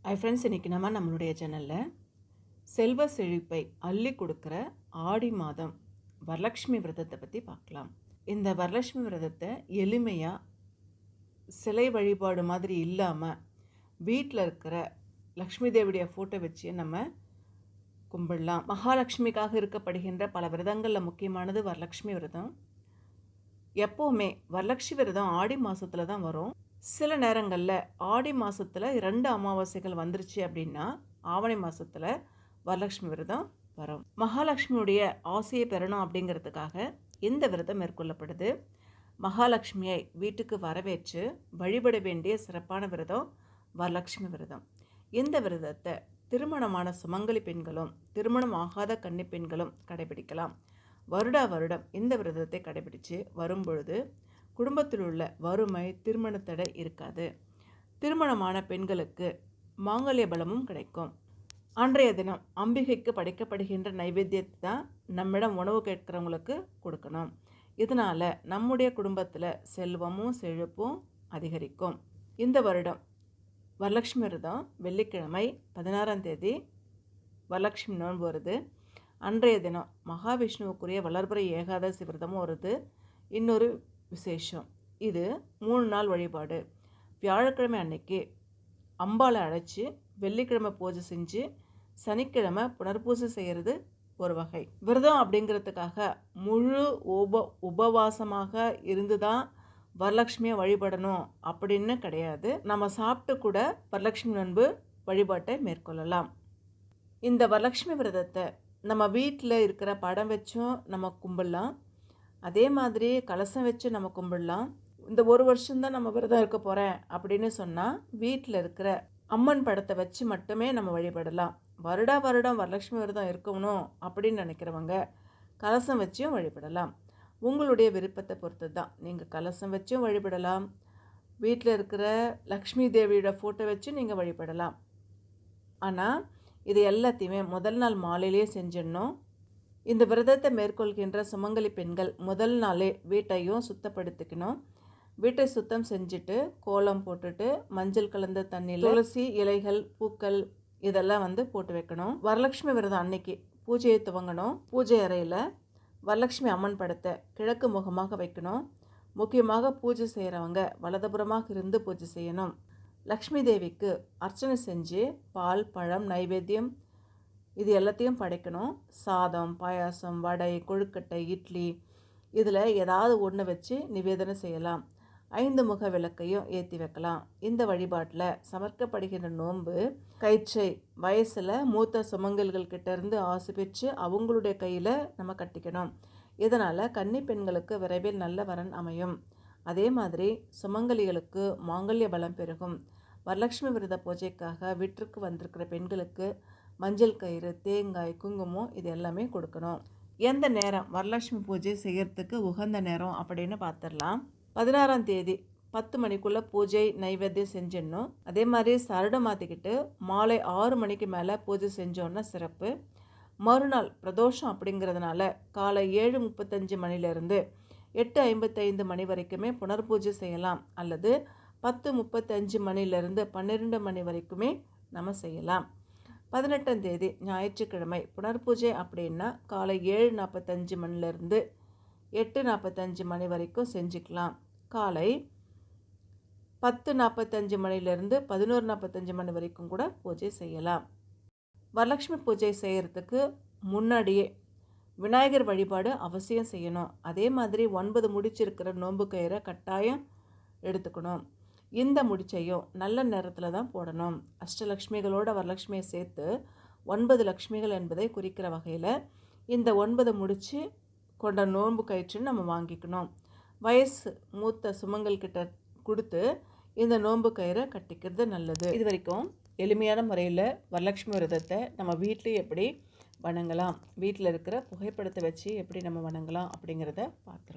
Hi friends, இன்றைக்கி நம்மளுடைய சேனலில் செல்வ செழிப்பை அள்ளி கொடுக்குற ஆடி மாதம் வரலட்சுமி விரதத்தை பற்றி பார்க்கலாம். இந்த வரலட்சுமி விரதத்தை எளிமையாக சிலை வழிபாடு மாதிரி இல்லாமல் வீட்டில் இருக்கிற லக்ஷ்மி தேவியுடைய ஃபோட்டோ வச்சு நம்ம கும்பிடலாம். மகாலட்சுமிக்காக இருக்கப்படுகின்ற பல விரதங்களில் முக்கியமானது வரலட்சுமி விரதம். எப்போவுமே வரலட்சுமி விரதம் ஆடி மாதத்தில் தான் வரும். சில நேரங்களில் ஆடி மாதத்தில் 2 அமாவாசைகள் வந்துருச்சு அப்படின்னா ஆவணி மாதத்தில் வரலட்சுமி விரதம் வரும். மகாலட்சுமியுடைய ஆசையை பெறணும் அப்படிங்கிறதுக்காக இந்த விரதம் மேற்கொள்ளப்படுது. மகாலட்சுமியை வீட்டுக்கு வரவேற்று வழிபட வேண்டிய சிறப்பான விரதம் வரலட்சுமி விரதம். இந்த விரதத்தை திருமணமான சுமங்கலி பெண்களும் திருமணம் ஆகாத கன்னி பெண்களும் கடைபிடிக்கலாம். வருடம் இந்த விரதத்தை கடைபிடித்து வரும்பொழுது குடும்பத்தில் உள்ள வறுமை, திருமண தடை இருக்காது. திருமணமான பெண்களுக்கு மாங்கல்ய பலமும் கிடைக்கும். அன்றைய தினம் அம்பிகைக்கு படைக்கப்படுகின்ற நைவேத்தியத்தை தான் நம்மிடம் உணவு கேட்கிறவங்களுக்கு கொடுக்கணும். இதனால் நம்முடைய குடும்பத்தில் செல்வமும் செழிப்பும் அதிகரிக்கும். இந்த வருடம் வரலட்சுமி விரதம் வெள்ளிக்கிழமை 16ஆம் தேதி வரலட்சுமி நோன்பு வருது. அன்றைய தினம் மகாவிஷ்ணுவுக்குரிய வளர்பிறை ஏகாதசி விரதமும் வருது. இன்னொரு விசேஷம், இது 3 நாள் வழிபாடு. வியாழக்கிழமை அன்னைக்கு அம்பாளை அழைச்சி வெள்ளிக்கிழமை பூஜை செஞ்சு சனிக்கிழமை புனர்பூஜை செய்கிறது ஒரு வகை. விரதம் அப்படிங்கிறதுக்காக முழு உபவாசமாக இருந்து தான் வரலட்சுமியை வழிபடணும் அப்படின்னு கிடையாது. நம்ம சாப்பிட்டு கூட வரலட்சுமி நோன்பு வழிபாட்டை மேற்கொள்ளலாம். இந்த வரலட்சுமி விரதத்தை நம்ம வீட்டில் இருக்கிற படம் வச்சும் நம்ம கும்பிடலாம். அதே மாதிரி கலசம் வச்சு நம்ம கும்பிடலாம். இந்த ஒரு வருஷம்தான் நம்ம விரதம் இருக்க போகிறேன் அப்படின்னு சொன்னால் வீட்டில் இருக்கிற அம்மன் படத்தை வச்சு மட்டுமே நம்ம வழிபடலாம். வருடம் வரலட்சுமி விரதம் இருக்கணும் அப்படின்னு நினைக்கிறவங்க கலசம் வச்சும் வழிபடலாம். உங்களுடைய விருப்பத்தை பொறுத்து தான். நீங்கள் கலசம் வச்சும் வழிபடலாம், வீட்டில் இருக்கிற லக்ஷ்மி தேவியோட ஃபோட்டோ வச்சு நீங்கள் வழிபடலாம். ஆனால் இது எல்லாத்தையுமே முதல் நாள் மாலையிலேயே செஞ்சிடணும். இந்த விரதத்தை மேற்கொள்கின்ற சுமங்கலி பெண்கள் முதல் நாளே வீட்டையும் சுத்தப்படுத்திக்கணும். வீட்டை சுத்தம் செஞ்சுட்டு கோலம் போட்டுட்டு மஞ்சள் கலந்த தண்ணியில் துளசி இலைகள், பூக்கள் இதெல்லாம் போட்டு வைக்கணும். வரலட்சுமி விரதம் அன்னைக்கு பூஜையை துவங்கணும். பூஜை அறையில் வரலட்சுமி அம்மன் படத்தை கிழக்கு முகமாக வைக்கணும். முக்கியமாக பூஜை செய்கிறவங்க வலதுபுறமாக இருந்து பூஜை செய்யணும். லக்ஷ்மி தேவிக்கு அர்ச்சனை செஞ்சு பால், பழம், நைவேத்தியம் இது எல்லாத்தையும் படைக்கணும். சாதம், பாயாசம், வடை, கொழுக்கட்டை, இட்லி இதில் ஏதாவது ஒன்று வச்சு நிவேதனம் செய்யலாம். 5 முக விளக்கையும் ஏற்றி வைக்கலாம். இந்த வழிபாட்டில் சமர்க்கப்படுகின்ற நோன்பு கயிற்றை வயசில் மூத்த சுமங்கல்கள்கிட்ட இருந்து ஆசை பெற்று அவங்களுடைய கையில் நம்ம கட்டிக்கணும். இதனால் கன்னி பெண்களுக்கு விரைவில் நல்ல வரன் அமையும். அதே மாதிரி சுமங்கலிகளுக்கு மாங்கல்ய பலம் பெருகும். வரலட்சுமி விரத பூஜைக்காக வீட்டிற்கு வந்திருக்கிற பெண்களுக்கு மஞ்சள் கயிறு, தேங்காய், குங்குமம் இது எல்லாமே கொடுக்கணும். எந்த நேரம் வரலட்சுமி பூஜை செய்கிறதுக்கு உகந்த நேரம் அப்படின்னு பார்த்துடலாம். 16ஆம் தேதி 10 மணிக்குள்ளே பூஜை நைவேத்தியம் செஞ்சிடணும். அதே மாதிரி சரடு மாற்றிக்கிட்டு மாலை 6 மணிக்கு மேலே பூஜை செஞ்சோன்னா சிறப்பு. மறுநாள் பிரதோஷம் அப்படிங்கிறதுனால காலை 7:35 மணிலேருந்து 8:55 மணி வரைக்குமே புனர்பூஜை செய்யலாம். அல்லது 10:35 மணிலேருந்து 12 மணி வரைக்குமே நம்ம செய்யலாம். 18ஆம் தேதி ஞாயிற்றுக்கிழமை புனர்பூஜை அப்படின்னா காலை 7:45 மணிலேருந்து 8:45 மணி வரைக்கும் செஞ்சுக்கலாம். காலை 10:45 மணிலேருந்து 11:45 மணி வரைக்கும் கூட பூஜை செய்யலாம். வரலட்சுமி பூஜை செய்கிறதுக்கு முன்னாடியே விநாயகர் வழிபாடு அவசியம் செய்யணும். அதே மாதிரி 9 முடிச்சிருக்கிற நோன்பு கயிறை கட்டாயம் எடுத்துக்கணும். இந்த முடிச்சையும் நல்ல நேரத்தில் தான் போடணும். அஷ்டலக்ஷ்மிகளோட வரலட்சுமியை சேர்த்து 9 லக்ஷ்மிகள் என்பதை குறிக்கிற வகையில் இந்த 9 முடிச்சு கொண்ட நோன்பு கயிற்றுன்னு நம்ம வாங்கிக்கணும். வயசு மூத்த சுமங்கல்கிட்ட கொடுத்து இந்த நோன்பு கயிறை கட்டிக்கிறது நல்லது. இது வரைக்கும் எளிமையான முறையில் வரலட்சுமி விரதத்தை நம்ம வீட்டில் எப்படி வணங்கலாம், வீட்டில் இருக்கிற புகைப்படத்தை வச்சு எப்படி நம்ம வணங்கலாம் அப்படிங்கிறத பார்த்துருக்கோம்.